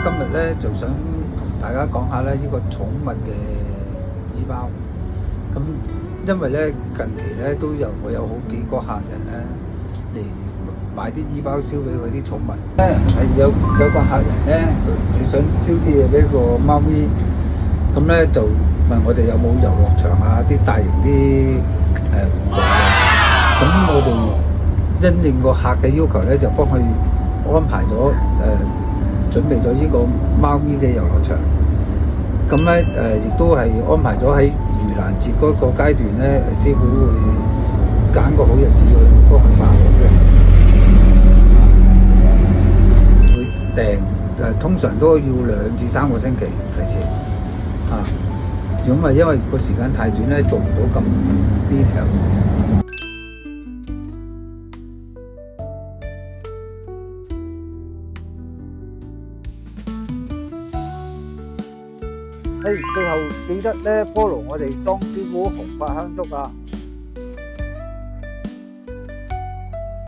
今日咧就想同大家講下咧呢個寵物嘅醫包。咁因為咧近期咧都會有好幾個客人咧嚟買啲醫包燒俾佢啲寵物。係有個客人咧，佢想燒啲嘢俾個貓咪，咁咧就問我哋有冇遊樂場啊，啲大型啲活動嘅。咁我哋因應個客嘅要求咧，就幫佢安排咗準備咗呢個貓咪嘅遊樂場。咁咧亦都係安排咗喺盂蘭節嗰個階段咧，師傅會揀個好日子去幫佢辦好嘅。會訂通常都要2至3個星期提前啊。如果唔係因為個時間太短咧，做唔到咁 detail。最後記得咧 follow 我哋當師傅紅白香燭啊！